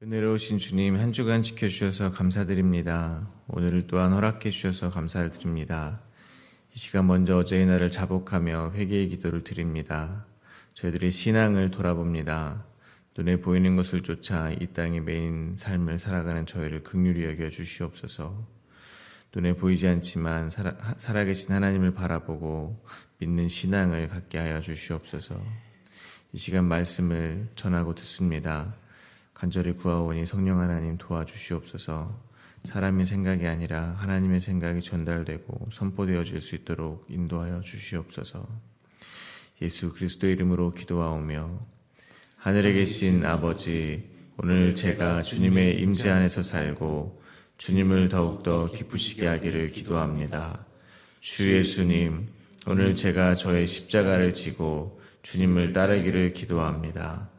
은혜로우신 주님, 한 주간 지켜주셔서 감사드립니다. 오늘을 또한 허락해 주셔서 감사를 드립니다. 이 시간 먼저 어제의 날을 자복하며 회개의 기도를 드립니다. 저희들의 신앙을 돌아봅니다. 눈에 보이는 것을 쫓아 이 땅에 매인 삶을 살아가는 저희를 긍휼히 여겨 주시옵소서. 눈에 보이지 않지만 살아계신 하나님을 바라보고 믿는 신앙을 갖게 하여 주시옵소서. 이 시간 말씀을 전하고 듣습니다. 간절히 구하오니 성령 하나님 도와주시옵소서. 사람의 생각이 아니라 하나님의 생각이 전달되고 선포되어질 수 있도록 인도하여 주시옵소서. 예수 그리스도의 이름으로 기도하오며 하늘에 계신 아버지, 오늘 제가 주님의 임재 안에서 살고 주님을 더욱더 기쁘시게 하기를 기도합니다. 주 예수님, 오늘 제가 저의 십자가를 지고 주님을 따르기를 기도합니다.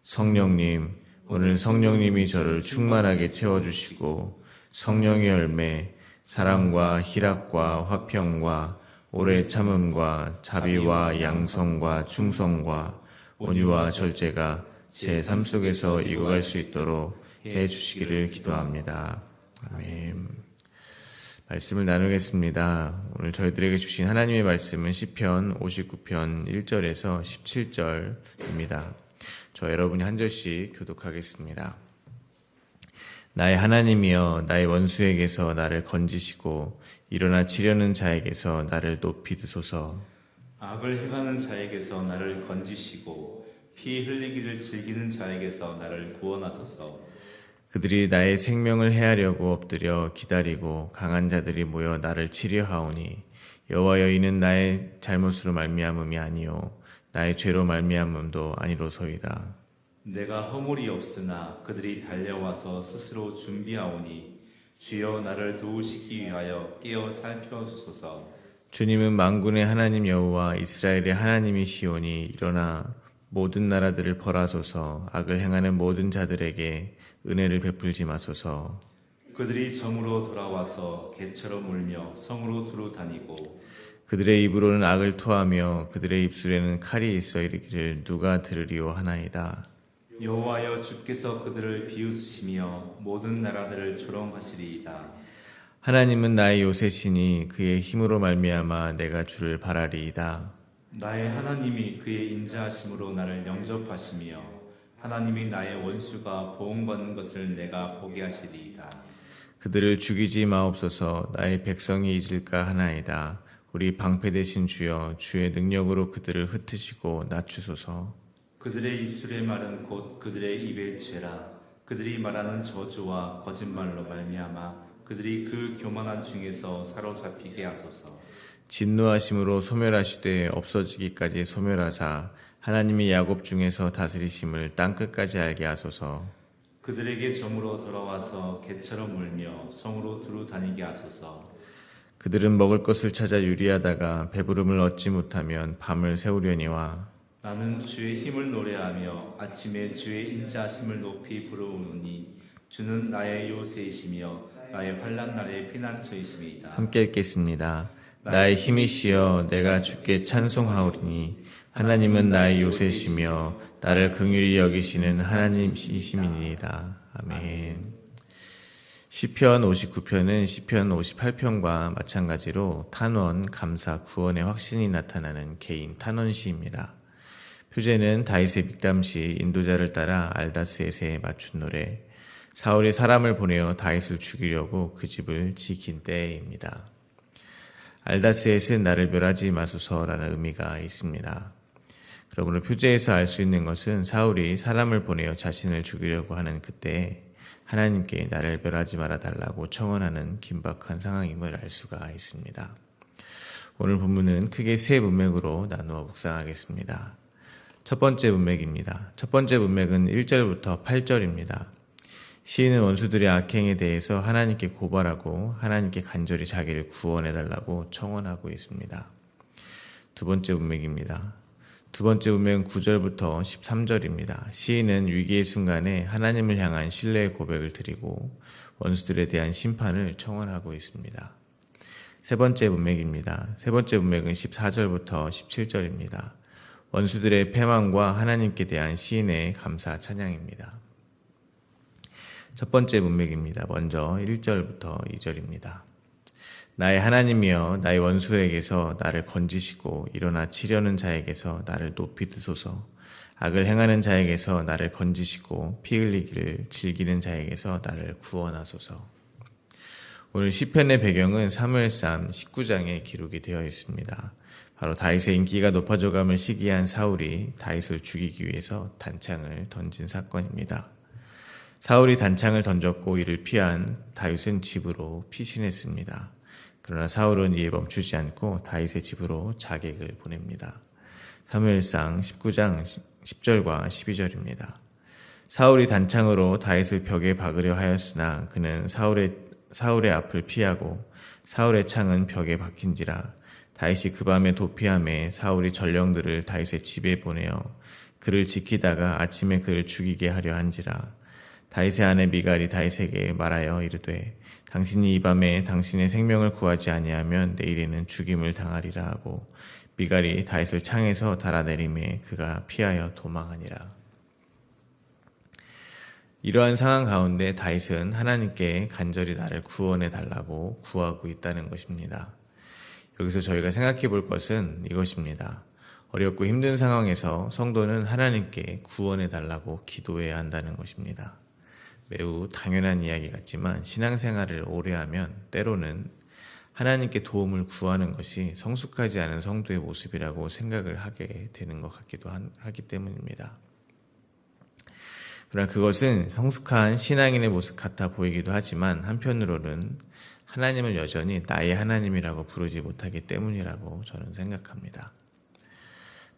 성령님, 오늘 성령님이 저를 충만하게 채워주시고 성령의 열매, 사랑과 희락과 화평과 오래 참음과 자비와 양성과 충성과 온유와 절제가 제 삶 속에서 익어갈 수 있도록 해주시기를 기도합니다. 아멘. 말씀을 나누겠습니다. 오늘 저희들에게 주신 하나님의 말씀은 시편 59편 1절에서 17절입니다. 저 여러분이 한 절씩 교독하겠습니다. 나의 하나님이여, 나의 원수에게서 나를 건지시고 일어나 치려는 자에게서 나를 높이 드소서. 악을 행하는 자에게서 나를 건지시고 피 흘리기를 즐기는 자에게서 나를 구원하소서. 그들이 나의 생명을 해하려고 엎드려 기다리고 강한 자들이 모여 나를 치려하오니 여호와여, 이는 나의 잘못으로 말미암음이 아니요 나의 죄로 말미암음도 아니로소이다. 내가 허물이 없으나 그들이 달려와서 스스로 준비하오니 주여 나를 도우시기 위하여 깨어 살펴주소서. 주님은 만군의 하나님 여호와 이스라엘의 하나님이시오니 일어나 모든 나라들을 벌하소서. 악을 행하는 모든 자들에게 은혜를 베풀지 마소서. 그들이 정으로 돌아와서 개처럼 울며 성으로 두루 다니고 그들의 입으로는 악을 토하며 그들의 입술에는 칼이 있어 이르기를 누가 들으리오 하나이다. 여호와여, 주께서 그들을 비웃으시며 모든 나라들을 조롱하시리이다. 하나님은 나의 요새시니 그의 힘으로 말미암아 내가 주를 바라리이다. 나의 하나님이 그의 인자하심으로 나를 영접하시며 하나님이 나의 원수가 보응받는 것을 내가 보게 하시리이다. 그들을 죽이지 마옵소서. 나의 백성이 잊을까 하나이다. 우리 방패 되신 주여, 주의 능력으로 그들을 흩으시고 낮추소서. 그들의 입술의 말은 곧 그들의 입의 죄라. 그들이 말하는 저주와 거짓말로 말미암아 그들이 그 교만한 중에서 사로잡히게 하소서. 진노하심으로 소멸하시되 없어지기까지 소멸하사 하나님이 야곱 중에서 다스리심을 땅끝까지 알게 하소서. 그들에게 점으로 돌아와서 개처럼 울며 성으로 두루 다니게 하소서. 그들은 먹을 것을 찾아 유리하다가 배부름을 얻지 못하면 밤을 새우려니와 나는 주의 힘을 노래하며 아침에 주의 인자하심을 높이 부르오니 주는 나의 요새이시며 나의 환난 날의 피난처이심이다. 함께 읽겠습니다. 나의 힘이시여, 내가 주께 찬송하오리니 하나님은 나의 요새시며 나를 긍휼히 여기시는 하나님이심이니이다. 아멘. 시편 59편은 시편 58편과 마찬가지로 탄원, 감사, 구원의 확신이 나타나는 개인 탄원시입니다. 표제는 다윗의 믹담시, 인도자를 따라 알다스에세에 맞춘 노래, 사울이 사람을 보내어 다윗을 죽이려고 그 집을 지킨 때입니다. 알다스에셋은 나를 멸하지 마소서라는 의미가 있습니다. 그러므로 표제에서 알 수 있는 것은 사울이 사람을 보내어 자신을 죽이려고 하는 그때 하나님께 나를 멸하지 말아달라고 청원하는 긴박한 상황임을 알 수가 있습니다. 오늘 본문은 크게 세 문맥으로 나누어 묵상하겠습니다. 첫 번째 문맥입니다. 첫 번째 문맥은 1절부터 8절입니다. 시인은 원수들의 악행에 대해서 하나님께 고발하고 하나님께 간절히 자기를 구원해달라고 청원하고 있습니다. 두 번째 문맥입니다. 두 번째 문맥은 9절부터 13절입니다. 시인은 위기의 순간에 하나님을 향한 신뢰의 고백을 드리고 원수들에 대한 심판을 청원하고 있습니다. 세 번째 문맥입니다. 세 번째 문맥은 14절부터 17절입니다. 원수들의 패망과 하나님께 대한 시인의 감사 찬양입니다. 첫 번째 문맥입니다. 먼저 1절부터 2절입니다. 나의 하나님이여 나의 원수에게서 나를 건지시고 일어나 치려는 자에게서 나를 높이 드소서. 악을 행하는 자에게서 나를 건지시고 피 흘리기를 즐기는 자에게서 나를 구원하소서. 오늘 시편의 배경은 사무엘상 19장에 기록이 되어 있습니다. 바로 다윗의 인기가 높아져감을 시기한 사울이 다윗을 죽이기 위해서 단창을 던진 사건입니다. 사울이 단창을 던졌고 이를 피한 다윗은 집으로 피신했습니다. 그러나 사울은 이에 멈추지 않고 다윗의 집으로 자객을 보냅니다. 사무엘상 19장 10절과 12절입니다. 사울이 단창으로 다윗을 벽에 박으려 하였으나 그는 사울의 앞을 피하고 사울의 창은 벽에 박힌지라. 다윗이 그 밤에 도피함에 사울이 전령들을 다윗의 집에 보내어 그를 지키다가 아침에 그를 죽이게 하려 한지라. 다윗의 아내 미갈이 다윗에게 말하여 이르되 당신이 이 밤에 당신의 생명을 구하지 아니하면 내일에는 죽임을 당하리라 하고 미갈이 다윗을 창에서 달아내림에 그가 피하여 도망하니라. 이러한 상황 가운데 다윗은 하나님께 간절히 나를 구원해 달라고 구하고 있다는 것입니다. 여기서 저희가 생각해 볼 것은 이것입니다. 어렵고 힘든 상황에서 성도는 하나님께 구원해 달라고 기도해야 한다는 것입니다. 매우 당연한 이야기 같지만 신앙생활을 오래 하면 때로는 하나님께 도움을 구하는 것이 성숙하지 않은 성도의 모습이라고 생각을 하게 되는 것 같기도 하기 때문입니다. 그러나 그것은 성숙한 신앙인의 모습 같아 보이기도 하지만 한편으로는 하나님을 여전히 나의 하나님이라고 부르지 못하기 때문이라고 저는 생각합니다.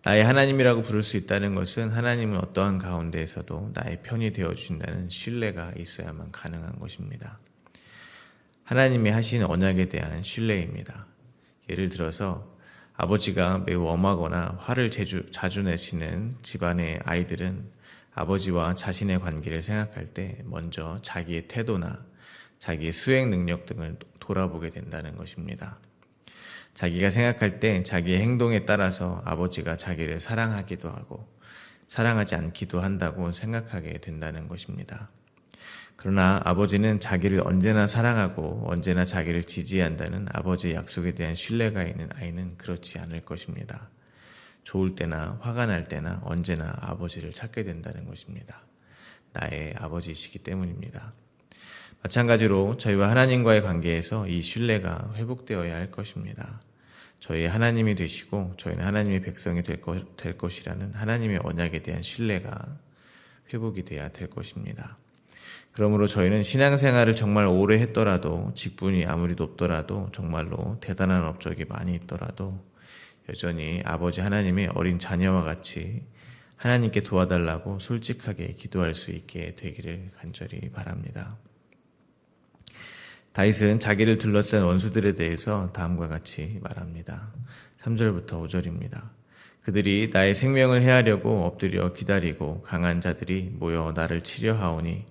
나의 하나님이라고 부를 수 있다는 것은 하나님은 어떠한 가운데에서도 나의 편이 되어주신다는 신뢰가 있어야만 가능한 것입니다. 하나님이 하신 언약에 대한 신뢰입니다. 예를 들어서 아버지가 매우 엄하거나 화를 자주 내시는 집안의 아이들은 아버지와 자신의 관계를 생각할 때 먼저 자기의 태도나 자기의 수행 능력 등을 돌아보게 된다는 것입니다. 자기가 생각할 때 자기의 행동에 따라서 아버지가 자기를 사랑하기도 하고 사랑하지 않기도 한다고 생각하게 된다는 것입니다. 그러나 아버지는 자기를 언제나 사랑하고 언제나 자기를 지지한다는 아버지의 약속에 대한 신뢰가 있는 아이는 그렇지 않을 것입니다. 좋을 때나 화가 날 때나 언제나 아버지를 찾게 된다는 것입니다. 나의 아버지이시기 때문입니다. 마찬가지로 저희와 하나님과의 관계에서 이 신뢰가 회복되어야 할 것입니다. 저희의 하나님이 되시고 저희는 하나님의 백성이 될 것이라는 하나님의 언약에 대한 신뢰가 회복이 돼야 될 것입니다. 그러므로 저희는 신앙생활을 정말 오래 했더라도 직분이 아무리 높더라도 정말로 대단한 업적이 많이 있더라도 여전히 아버지 하나님의 어린 자녀와 같이 하나님께 도와달라고 솔직하게 기도할 수 있게 되기를 간절히 바랍니다. 다윗은 자기를 둘러싼 원수들에 대해서 다음과 같이 말합니다. 3절부터 5절입니다. 그들이 나의 생명을 해하려고 엎드려 기다리고 강한 자들이 모여 나를 치려 하오니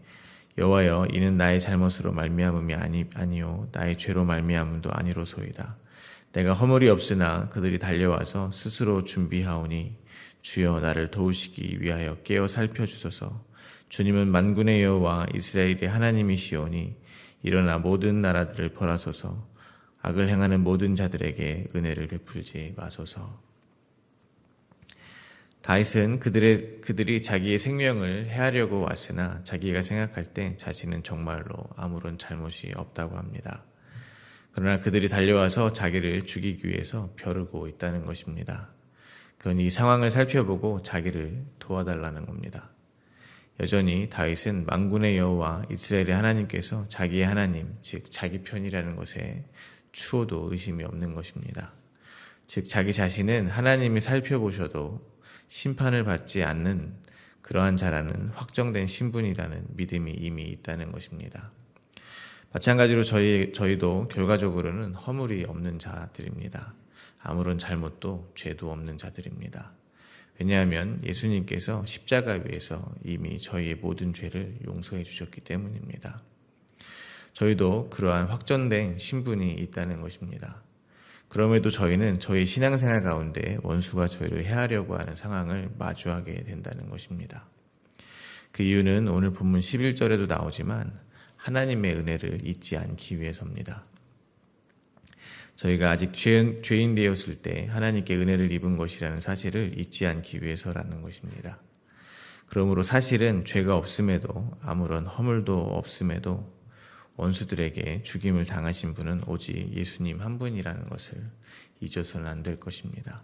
여호와여 이는 나의 잘못으로 말미암음이 아니요 나의 죄로 말미암음도 아니로소이다. 내가 허물이 없으나 그들이 달려와서 스스로 준비하오니 주여 나를 도우시기 위하여 깨어 살펴주소서. 주님은 만군의 여호와 이스라엘의 하나님이시오니 일어나 모든 나라들을 벌하소서. 악을 행하는 모든 자들에게 은혜를 베풀지 마소서. 다윗은 그들이 자기의 생명을 해하려고 왔으나 자기가 생각할 때 자신은 정말로 아무런 잘못이 없다고 합니다. 그러나 그들이 달려와서 자기를 죽이기 위해서 벼르고 있다는 것입니다. 그러니 이 상황을 살펴보고 자기를 도와달라는 겁니다. 여전히 다윗은 만군의 여호와 이스라엘의 하나님께서 자기의 하나님, 즉 자기 편이라는 것에 추호도 의심이 없는 것입니다. 즉 자기 자신은 하나님이 살펴보셔도 심판을 받지 않는 그러한 자라는 확정된 신분이라는 믿음이 이미 있다는 것입니다. 마찬가지로 저희도 결과적으로는 허물이 없는 자들입니다. 아무런 잘못도 죄도 없는 자들입니다. 왜냐하면 예수님께서 십자가 위에서 이미 저희의 모든 죄를 용서해 주셨기 때문입니다. 저희도 그러한 확정된 신분이 있다는 것입니다. 그럼에도 저희는 저희 신앙생활 가운데 원수가 저희를 해하려고 하는 상황을 마주하게 된다는 것입니다. 그 이유는 오늘 본문 11절에도 나오지만 하나님의 은혜를 잊지 않기 위해서입니다. 저희가 아직 죄인 되었을 때 하나님께 은혜를 입은 것이라는 사실을 잊지 않기 위해서라는 것입니다. 그러므로 사실은 죄가 없음에도 아무런 허물도 없음에도 원수들에게 죽임을 당하신 분은 오직 예수님 한 분이라는 것을 잊어서는 안 될 것입니다.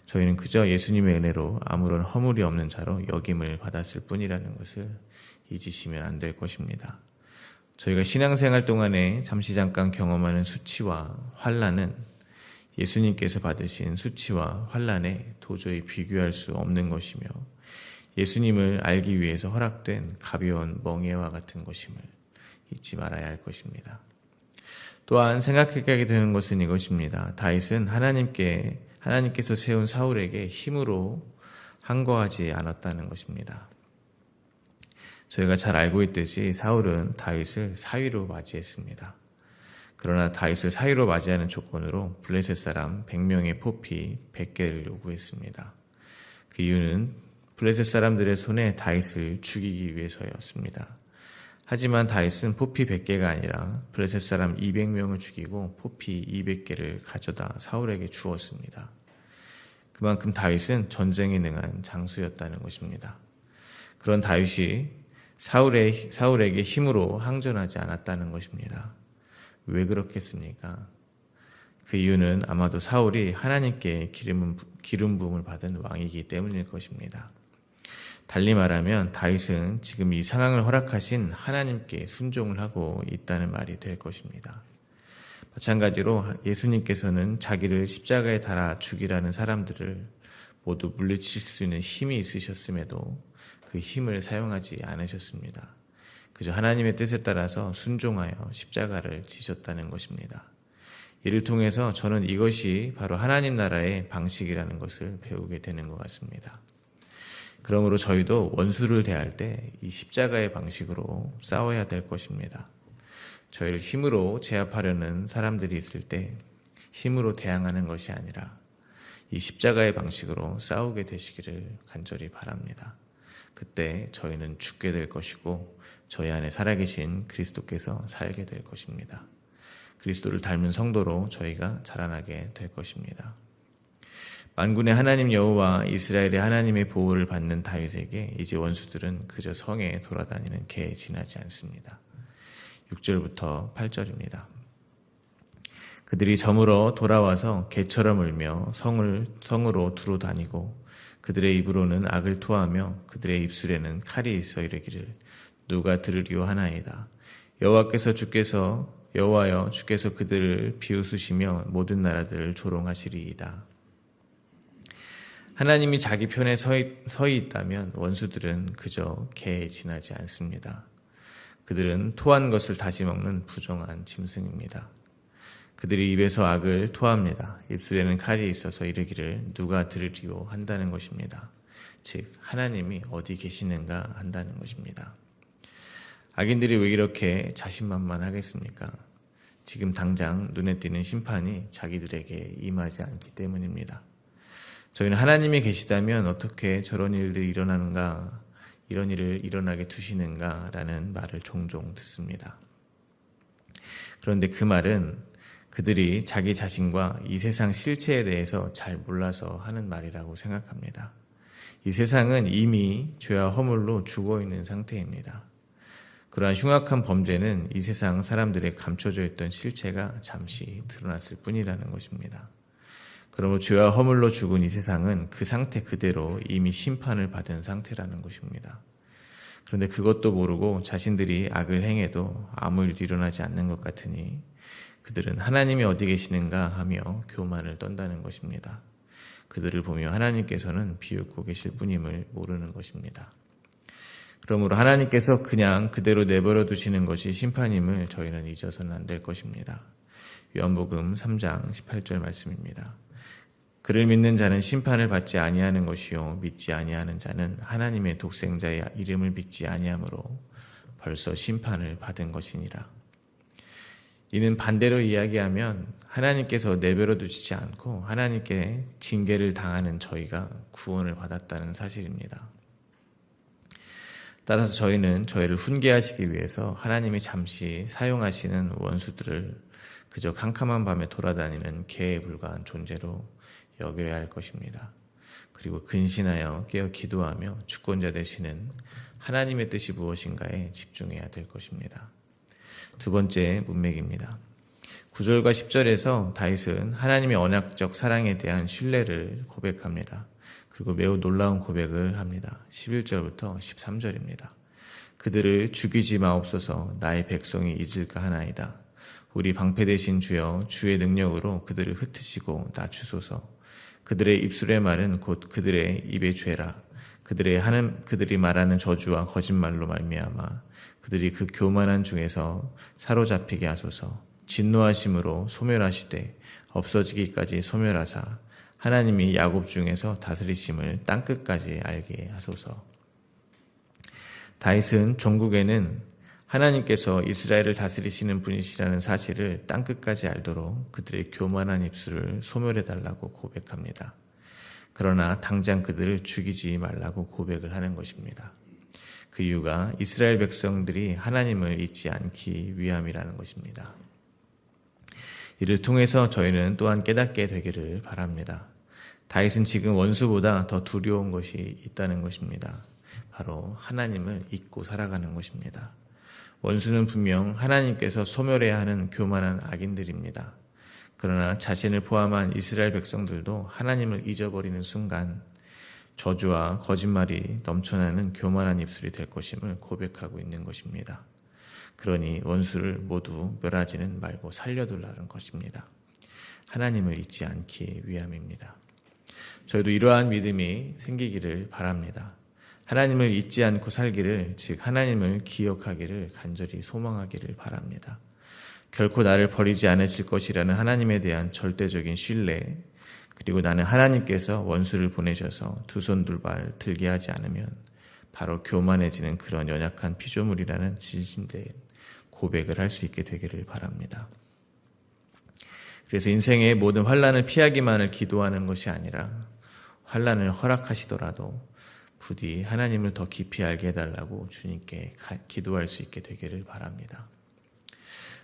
저희는 그저 예수님의 은혜로 아무런 허물이 없는 자로 역임을 받았을 뿐이라는 것을 잊으시면 안 될 것입니다. 저희가 신앙생활 동안에 잠깐 경험하는 수치와 환난은 예수님께서 받으신 수치와 환난에 도저히 비교할 수 없는 것이며 예수님을 알기 위해서 허락된 가벼운 멍에와 같은 것임을 잊지 말아야 할 것입니다. 또한 생각하게 되는 것은 이것입니다. 다윗은 하나님께서 세운 사울에게 힘으로 항거하지 않았다는 것입니다. 저희가 잘 알고 있듯이 사울은 다윗을 사위로 맞이했습니다. 그러나 다윗을 사위로 맞이하는 조건으로 블레셋 사람 100명의 포피 100개를 요구했습니다. 그 이유는 블레셋 사람들의 손에 다윗을 죽이기 위해서였습니다. 하지만 다윗은 포피 100개가 아니라 블레셋 사람 200명을 죽이고 포피 200개를 가져다 사울에게 주었습니다. 그만큼 다윗은 전쟁에 능한 장수였다는 것입니다. 그런 다윗이 사울에게 힘으로 항전하지 않았다는 것입니다. 왜 그렇겠습니까? 그 이유는 아마도 사울이 하나님께 기름 부음을 받은 왕이기 때문일 것입니다. 달리 말하면 다윗은 지금 이 상황을 허락하신 하나님께 순종을 하고 있다는 말이 될 것입니다. 마찬가지로 예수님께서는 자기를 십자가에 달아 죽이라는 사람들을 모두 물리칠 수 있는 힘이 있으셨음에도 그 힘을 사용하지 않으셨습니다. 그저 하나님의 뜻에 따라서 순종하여 십자가를 지셨다는 것입니다. 이를 통해서 저는 이것이 바로 하나님 나라의 방식이라는 것을 배우게 되는 것 같습니다. 그러므로 저희도 원수를 대할 때 이 십자가의 방식으로 싸워야 될 것입니다. 저희를 힘으로 제압하려는 사람들이 있을 때 힘으로 대항하는 것이 아니라 이 십자가의 방식으로 싸우게 되시기를 간절히 바랍니다. 그때 저희는 죽게 될 것이고 저희 안에 살아계신 그리스도께서 살게 될 것입니다. 그리스도를 닮은 성도로 저희가 자라나게 될 것입니다. 만군의 하나님 여호와 이스라엘의 하나님의 보호를 받는 다윗에게 이제 원수들은 그저 성에 돌아다니는 개에 지나지 않습니다. 6절부터 8절입니다. 그들이 저물어 돌아와서 개처럼 울며 성으로 두루 다니고 그들의 입으로는 악을 토하며 그들의 입술에는 칼이 있어 이르기를 누가 들으리오 하나이다. 여호와여 주께서 그들을 비웃으시며 모든 나라들을 조롱하시리이다. 하나님이 자기 편에 서 있다면 원수들은 그저 개에 지나지 않습니다. 그들은 토한 것을 다시 먹는 부정한 짐승입니다. 그들이 입에서 악을 토합니다. 입술에는 칼이 있어서 이르기를 누가 들으리오 한다는 것입니다. 즉 하나님이 어디 계시는가 한다는 것입니다. 악인들이 왜 이렇게 자신만만하겠습니까? 지금 당장 눈에 띄는 심판이 자기들에게 임하지 않기 때문입니다. 저희는 하나님이 계시다면 어떻게 저런 일들이 일어나는가, 이런 일을 일어나게 두시는가 라는 말을 종종 듣습니다. 그런데 그 말은 그들이 자기 자신과 이 세상 실체에 대해서 잘 몰라서 하는 말이라고 생각합니다. 이 세상은 이미 죄와 허물로 죽어있는 상태입니다. 그러한 흉악한 범죄는 이 세상 사람들의 감춰져 있던 실체가 잠시 드러났을 뿐이라는 것입니다. 그러므로 죄와 허물로 죽은 이 세상은 그 상태 그대로 이미 심판을 받은 상태라는 것입니다. 그런데 그것도 모르고 자신들이 악을 행해도 아무 일도 일어나지 않는 것 같으니 그들은 하나님이 어디 계시는가 하며 교만을 떤다는 것입니다. 그들을 보며 하나님께서는 비웃고 계실 뿐임을 모르는 것입니다. 그러므로 하나님께서 그냥 그대로 내버려 두시는 것이 심판임을 저희는 잊어서는 안 될 것입니다. 요한복음 3장 18절 말씀입니다. 그를 믿는 자는 심판을 받지 아니하는 것이요 믿지 아니하는 자는 하나님의 독생자의 이름을 믿지 아니하므로 벌써 심판을 받은 것이니라. 이는 반대로 이야기하면 하나님께서 내버려 두시지 않고 하나님께 징계를 당하는 저희가 구원을 받았다는 사실입니다. 따라서 저희는 저희를 훈계하시기 위해서 하나님이 잠시 사용하시는 원수들을 그저 캄캄한 밤에 돌아다니는 개에 불과한 존재로 여겨야 할 것입니다. 그리고 근신하여 깨어 기도하며 주권자 되시는 하나님의 뜻이 무엇인가에 집중해야 될 것입니다. 두 번째 문맥입니다. 9절과 10절에서 다윗은 하나님의 언약적 사랑에 대한 신뢰를 고백합니다. 그리고 매우 놀라운 고백을 합니다. 11절부터 13절입니다. 그들을 죽이지 마옵소서. 나의 백성이 잊을까 하나이다. 우리 방패 되신 주여, 주의 능력으로 그들을 흩으시고 낮추소서. 그들의 입술의 말은 곧 그들의 입의 죄라. 그들이 말하는 저주와 거짓말로 말미암아 그들이 그 교만한 중에서 사로잡히게 하소서. 진노하심으로 소멸하시되 없어지기까지 소멸하사 하나님이 야곱 중에서 다스리심을 땅끝까지 알게 하소서. 다윗은 종국에는 하나님께서 이스라엘을 다스리시는 분이시라는 사실을 땅끝까지 알도록 그들의 교만한 입술을 소멸해달라고 고백합니다. 그러나 당장 그들을 죽이지 말라고 고백을 하는 것입니다. 그 이유가 이스라엘 백성들이 하나님을 잊지 않기 위함이라는 것입니다. 이를 통해서 저희는 또한 깨닫게 되기를 바랍니다. 다윗은 지금 원수보다 더 두려운 것이 있다는 것입니다. 바로 하나님을 잊고 살아가는 것입니다. 원수는 분명 하나님께서 소멸해야 하는 교만한 악인들입니다. 그러나 자신을 포함한 이스라엘 백성들도 하나님을 잊어버리는 순간 저주와 거짓말이 넘쳐나는 교만한 입술이 될 것임을 고백하고 있는 것입니다. 그러니 원수를 모두 멸하지는 말고 살려둘라는 것입니다. 하나님을 잊지 않기 위함입니다. 저희도 이러한 믿음이 생기기를 바랍니다. 하나님을 잊지 않고 살기를, 즉 하나님을 기억하기를 간절히 소망하기를 바랍니다. 결코 나를 버리지 않으실 것이라는 하나님에 대한 절대적인 신뢰, 그리고 나는 하나님께서 원수를 보내셔서 두 손 두 발 들게 하지 않으면 바로 교만해지는 그런 연약한 피조물이라는 진실된 고백을 할 수 있게 되기를 바랍니다. 그래서 인생의 모든 환난을 피하기만을 기도하는 것이 아니라 환난을 허락하시더라도 부디 하나님을 더 깊이 알게 해달라고 주님께 기도할 수 있게 되기를 바랍니다.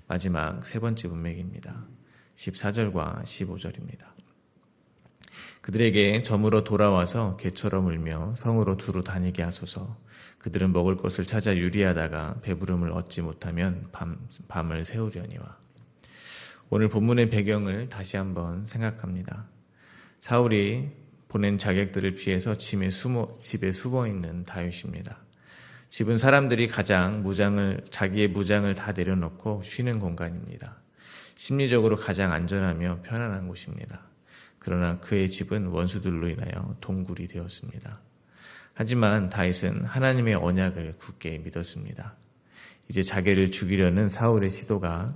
마지막 세 번째 문맥입니다. 14절과 15절입니다. 그들에게 저물어 돌아와서 개처럼 울며 성으로 두루 다니게 하소서. 그들은 먹을 것을 찾아 유리하다가 배부름을 얻지 못하면 밤을 새우려니와. 오늘 본문의 배경을 다시 한번 생각합니다. 사울이 보낸 자객들을 피해서 집에 숨어 있는 다윗입니다. 집은 사람들이 가장 자기의 무장을 다 내려놓고 쉬는 공간입니다. 심리적으로 가장 안전하며 편안한 곳입니다. 그러나 그의 집은 원수들로 인하여 동굴이 되었습니다. 하지만 다윗은 하나님의 언약을 굳게 믿었습니다. 이제 자기를 죽이려는 사울의 시도가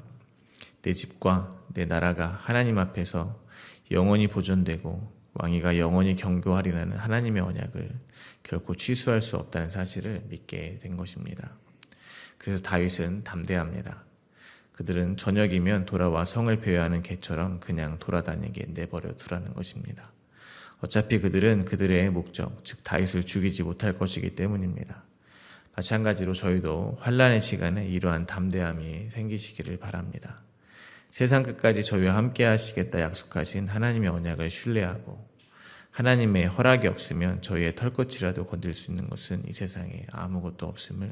내 집과 내 나라가 하나님 앞에서 영원히 보존되고 왕위가 영원히 경고하리라는 하나님의 언약을 결코 취소할 수 없다는 사실을 믿게 된 것입니다. 그래서 다윗은 담대합니다. 그들은 저녁이면 돌아와 성을 배회하는 개처럼 그냥 돌아다니게 내버려 두라는 것입니다. 어차피 그들은 그들의 목적, 즉 다윗을 죽이지 못할 것이기 때문입니다. 마찬가지로 저희도 환난의 시간에 이러한 담대함이 생기시기를 바랍니다. 세상 끝까지 저희와 함께 하시겠다 약속하신 하나님의 언약을 신뢰하고 하나님의 허락이 없으면 저희의 털끝이라도 건들 수 있는 것은 이 세상에 아무것도 없음을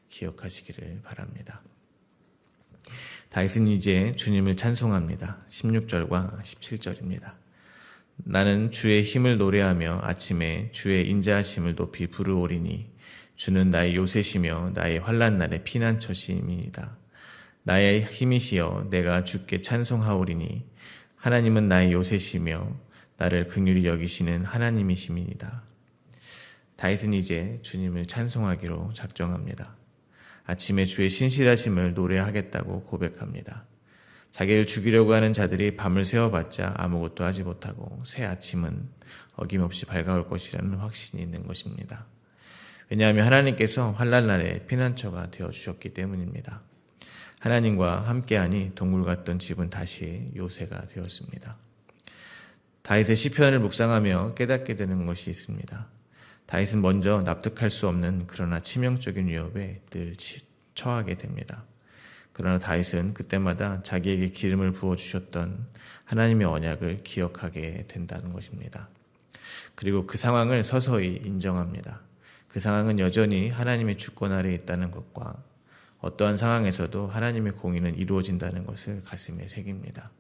기억하시기를 바랍니다. 다윗은 이제 주님을 찬송합니다. 16절과 17절입니다. 나는 주의 힘을 노래하며 아침에 주의 인자하심을 높이 부르오리니 주는 나의 요새시며 나의 환난 날의 피난처심이니이다. 나의 힘이시여 내가 주께 찬송하오리니 하나님은 나의 요새시며 나를 긍휼히 여기시는 하나님이심이니이다. 다윗은 이제 주님을 찬송하기로 작정합니다. 아침에 주의 신실하심을 노래하겠다고 고백합니다. 자기를 죽이려고 하는 자들이 밤을 새워봤자 아무것도 하지 못하고 새 아침은 어김없이 밝아올 것이라는 확신이 있는 것입니다. 왜냐하면 하나님께서 환난날에 피난처가 되어주셨기 때문입니다. 하나님과 함께하니 동굴 같던 집은 다시 요새가 되었습니다. 다윗의 시편을 묵상하며 깨닫게 되는 것이 있습니다. 다윗은 먼저 납득할 수 없는 그러나 치명적인 위협에 늘 처하게 됩니다. 그러나 다윗은 그때마다 자기에게 기름을 부어주셨던 하나님의 언약을 기억하게 된다는 것입니다. 그리고 그 상황을 서서히 인정합니다. 그 상황은 여전히 하나님의 주권 아래에 있다는 것과 어떠한 상황에서도 하나님의 공의는 이루어진다는 것을 가슴에 새깁니다.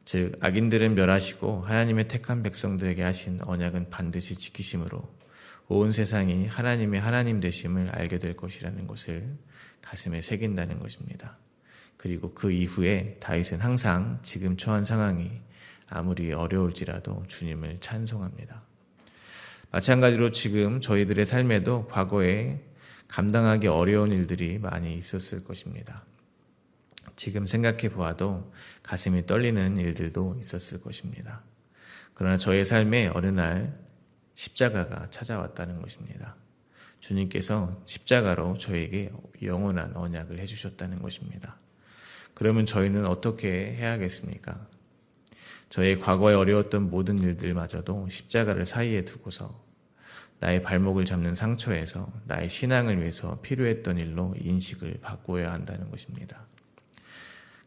즉 악인들은 멸하시고 하나님의 택한 백성들에게 하신 언약은 반드시 지키심으로 온 세상이 하나님의 하나님 되심을 알게 될 것이라는 것을 가슴에 새긴다는 것입니다. 그리고 그 이후에 다윗은 항상 지금 처한 상황이 아무리 어려울지라도 주님을 찬송합니다. 마찬가지로 지금 저희들의 삶에도 과거에 감당하기 어려운 일들이 많이 있었을 것입니다. 지금 생각해 보아도 가슴이 떨리는 일들도 있었을 것입니다. 그러나 저의 삶에 어느 날 십자가가 찾아왔다는 것입니다. 주님께서 십자가로 저에게 영원한 언약을 해주셨다는 것입니다. 그러면 저희는 어떻게 해야겠습니까? 저의 과거에 어려웠던 모든 일들마저도 십자가를 사이에 두고서 나의 발목을 잡는 상처에서 나의 신앙을 위해서 필요했던 일로 인식을 바꾸어야 한다는 것입니다.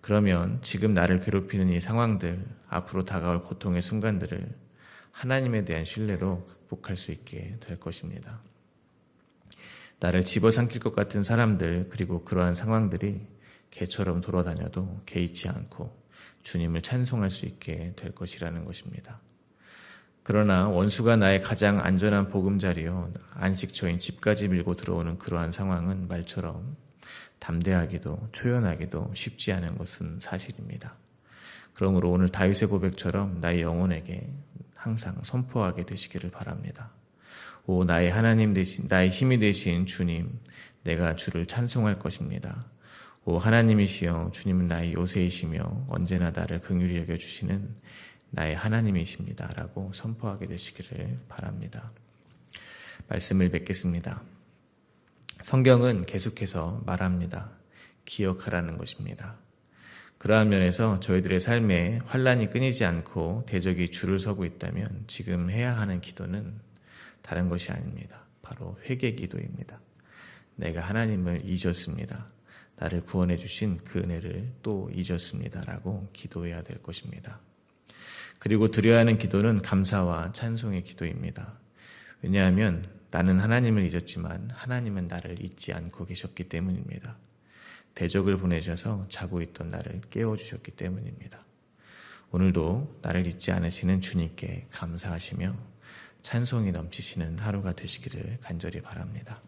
그러면 지금 나를 괴롭히는 이 상황들, 앞으로 다가올 고통의 순간들을 하나님에 대한 신뢰로 극복할 수 있게 될 것입니다. 나를 집어삼킬 것 같은 사람들, 그리고 그러한 상황들이 개처럼 돌아다녀도 개의치 않고 주님을 찬송할 수 있게 될 것이라는 것입니다. 그러나 원수가 나의 가장 안전한 보금자리요 안식처인 집까지 밀고 들어오는 그러한 상황은 말처럼 담대하기도 초연하기도 쉽지 않은 것은 사실입니다. 그러므로 오늘 다윗의 고백처럼 나의 영혼에게 항상 선포하게 되시기를 바랍니다. 오 나의 하나님 되신 나의 힘이 되신 주님, 내가 주를 찬송할 것입니다. 오 하나님이시여, 주님은 나의 요새이시며 언제나 나를 긍휼히 여겨주시는 나의 하나님이십니다. 라고 선포하게 되시기를 바랍니다. 말씀을 뵙겠습니다. 성경은 계속해서 말합니다. 기억하라는 것입니다. 그러한 면에서 저희들의 삶에 환란이 끊이지 않고 대적이 줄을 서고 있다면 지금 해야 하는 기도는 다른 것이 아닙니다. 바로 회개 기도입니다. 내가 하나님을 잊었습니다. 나를 구원해 주신 그 은혜를 또 잊었습니다. 라고 기도해야 될 것입니다. 그리고 드려야 하는 기도는 감사와 찬송의 기도입니다. 왜냐하면 나는 하나님을 잊었지만 하나님은 나를 잊지 않고 계셨기 때문입니다. 대적을 보내셔서 자고 있던 나를 깨워주셨기 때문입니다. 오늘도 나를 잊지 않으시는 주님께 감사하시며 찬송이 넘치시는 하루가 되시기를 간절히 바랍니다.